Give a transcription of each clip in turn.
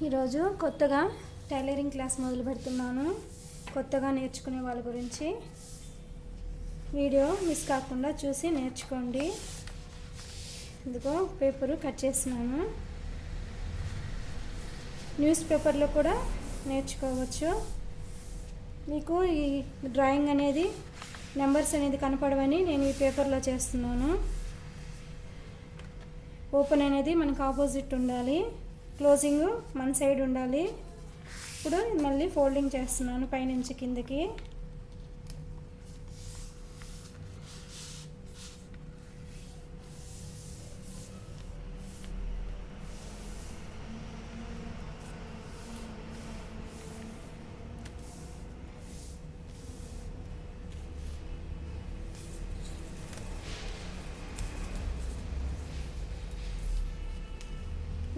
ఈరోజు కొత్తగా tailoring class మొదలు పెడుతున్నాను. కొత్తగా నేర్చుకునే వాళ్ళ గురించి వీడియో మిస్ కాకుండా చూసి నేర్చుకోండి. ఇదిగో పేపరు కట్ చేస్తున్నాను. న్యూస్ పేపర్లో కూడా నేర్చుకోవచ్చు. మీకు ఈ డ్రాయింగ్ అనేది నెంబర్స్ అనేది కనపడవని నేను ఈ పేపర్లో చేస్తున్నాను. ఓపెన్ అనేది మనకు ఆపోజిట్ ఉండాలి, క్లోజింగ్ మన సైడ్ ఉండాలి. ఇప్పుడు మళ్ళీ ఫోల్డింగ్ చేస్తున్నాను పైనుంచి కిందకి.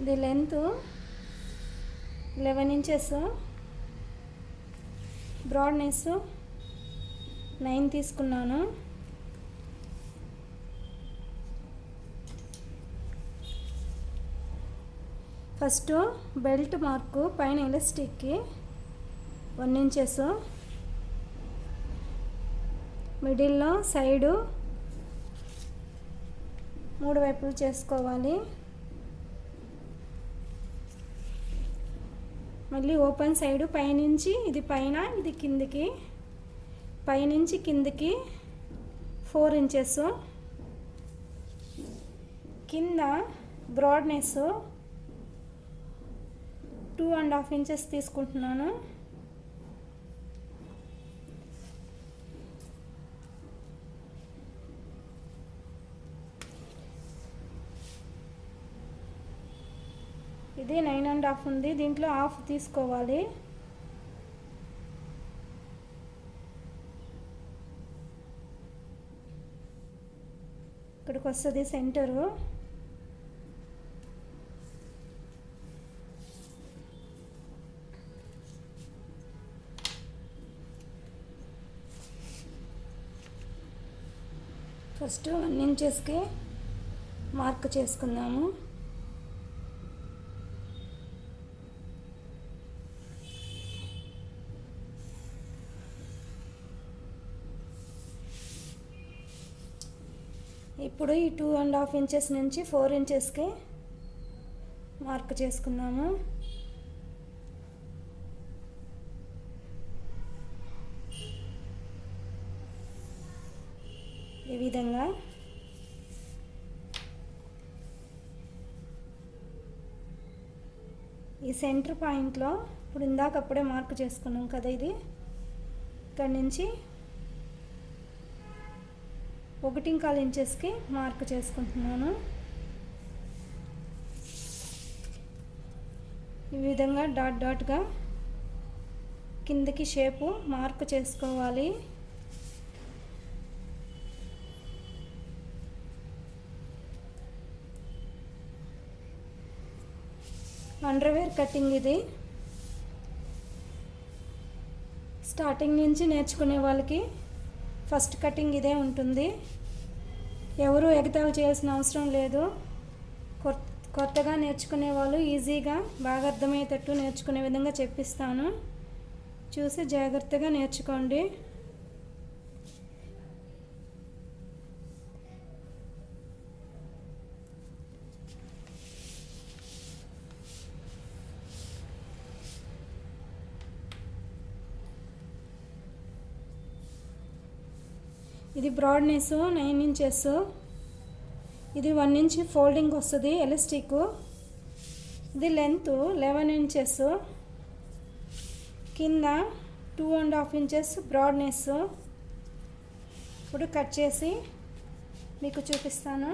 ఇది లెంత్ 11 ఇంచెస్, బ్రాడ్నెస్ 9 తీసుకున్నాను. ఫస్ట్ బెల్ట్ మార్కు పైన ఎలాస్టిక్కి 1 ఇంచెస్, మిడిల్లో సైడు 3 వైపులు చేసుకోవాలి. మళ్ళీ ఓపెన్ సైడు పైనుంచి ఇది పైన ఇది కిందికి, పైనుంచి కిందికి 4 ఇంచెస్, కింద బ్రాడ్నెస్ 2.5 ఇంచెస్ తీసుకుంటున్నాను. ఇది 9.5 ఉంది, దీంట్లో హాఫ్ తీసుకోవాలి. ఇక్కడికి వస్తుంది సెంటరు. ఫస్ట్ 1 ఇంచెస్కి మార్క్ చేసుకుందాము. ఇప్పుడు ఈ 2.5 ఇంచెస్ నుంచి 4 ఇంచెస్కి మార్క్ చేసుకున్నాము. ఈ విధంగా ఈ సెంటర్ పాయింట్లో ఇప్పుడు ఇందాకప్పుడే మార్క్ చేసుకున్నాం కదా, ఇది ఇక్కడి నుంచి 1.25 ఇంచెస్కి మార్క్ చేసుకుంటున్నాను. ఈ విధంగా డాట్ డాట్గా కిందకి షేపు మార్క్ చేసుకోవాలి. అండర్వేర్ కటింగ్ ఇది. స్టార్టింగ్ నుంచి నేర్చుకునే వాళ్ళకి ఫస్ట్ కటింగ్ ఇదే ఉంటుంది. ఎవరు ఎగతాళి చేయాల్సిన అవసరం లేదు. కొత్తగా నేర్చుకునే వాళ్ళు ఈజీగా బాగా అర్థమయ్యేటట్టు నేర్చుకునే విధంగా చెప్పిస్తాను. చూసి జాగ్రత్తగా నేర్చుకోండి. ఇది బ్రాడ్నెస్ 9 ఇంచెస్, ఇది 1 ఇంచ్ ఫోల్డింగ్ వస్తుంది ఎలాస్టిక్. ఇది లెంత్ 11 ఇంచెస్, కింద 2.5 ఇంచెస్ బ్రాడ్నెస్. ఇప్పుడు కట్ చేసి మీకు చూపిస్తాను.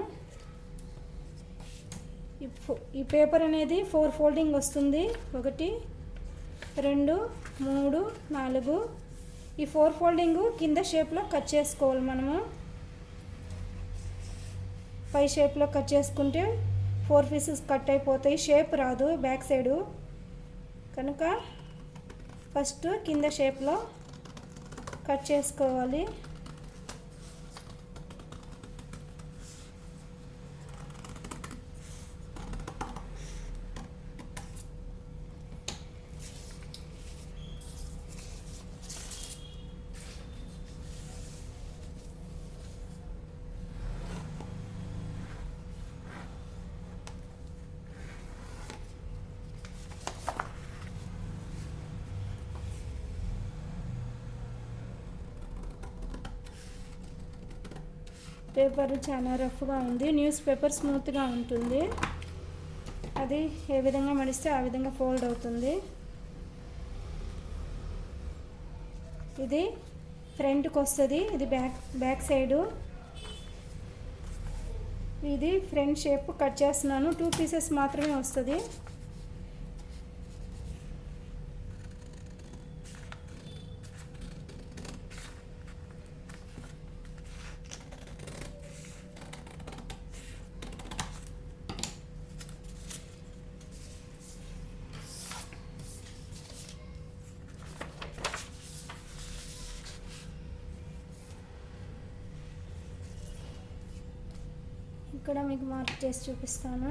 ఈ పేపర్ అనేది 4 ఫోల్డింగ్ వస్తుంది. 1 2 3 4. ఈ 4 ఫోల్డింగ్ కింద షేప్లో కట్ చేసుకోవాలి. మనము పై షేప్లో కట్ చేసుకుంటే 4 పీసెస్ కట్ అయిపోతాయి, షేప్ రాదు బ్యాక్ సైడు. కనుక ఫస్ట్ కింద షేప్లో కట్ చేసుకోవాలి. పేపర్ చాలా రఫ్గా ఉంది. న్యూస్ పేపర్ స్మూత్గా ఉంటుంది. అది ఏ విధంగా మడిస్తే ఆ విధంగా ఫోల్డ్ అవుతుంది. ఇది ఫ్రంట్కి వస్తుంది. ఇది బ్యాక్ సైడు. ఇది ఫ్రంట్ షేప్ కట్ చేస్తున్నాను. 2 పీసెస్ మాత్రమే వస్తుంది. ఇక్కడ మీకు మార్క్ చేసి చూపిస్తాను.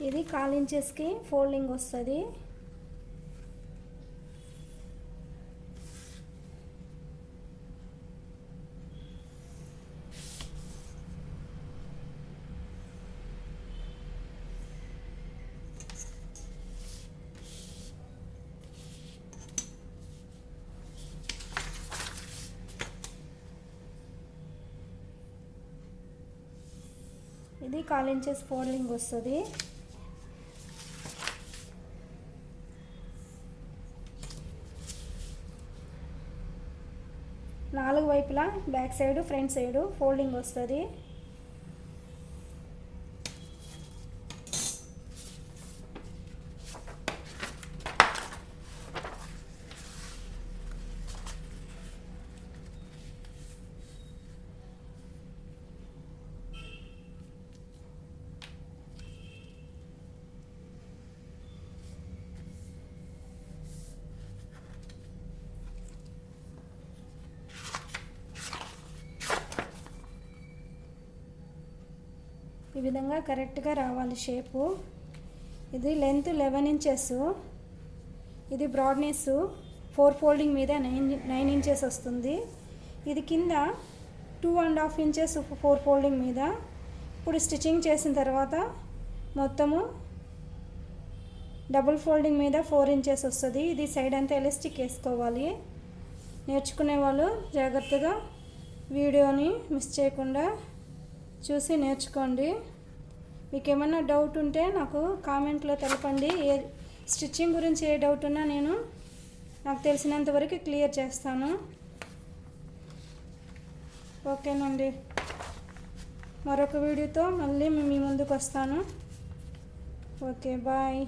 ఇది 1/4 ఇంచెస్కి ఫోల్డింగ్ వస్తుంది. ఇది 1/4 ఇంచెస్ ఫోల్డింగ్ వస్తుంది. నాలుగు వైపులా back side front side folding వస్తుంది. ఈ విధంగా కరెక్ట్గా రావాలి షేపు. ఇది లెంత్ 11 ఇంచెస్. ఇది బ్రాడ్నెస్ 4 ఫోల్డింగ్ మీద 9 ఇంచెస్ వస్తుంది. ఇది కింద 2.5 ఇంచెస్ 4 ఫోల్డింగ్ మీద. ఇప్పుడు స్టిచ్చింగ్ చేసిన తర్వాత మొత్తము డబుల్ ఫోల్డింగ్ మీద 4 ఇంచెస్ వస్తుంది. ఇది సైడ్ అంతా ఎలాస్టిక్ వేసుకోవాలి. నేర్చుకునే వాళ్ళు జాగ్రత్తగా వీడియోని మిస్ చేయకుండా చూసి నేర్చుకోండి. మీకు ఏమన్నా డౌట్ ఉంటే నాకు కామెంట్లో తెలపండి. స్టిచ్చింగ్ గురించి ఏ డౌట్ ఉన్నా నేను నాకు తెలిసినంత వరకు క్లియర్ చేస్తాను. ఓకేనండి, మరొక వీడియోతో మళ్ళీ మీ ముందుకు వస్తాను. Okay, bye.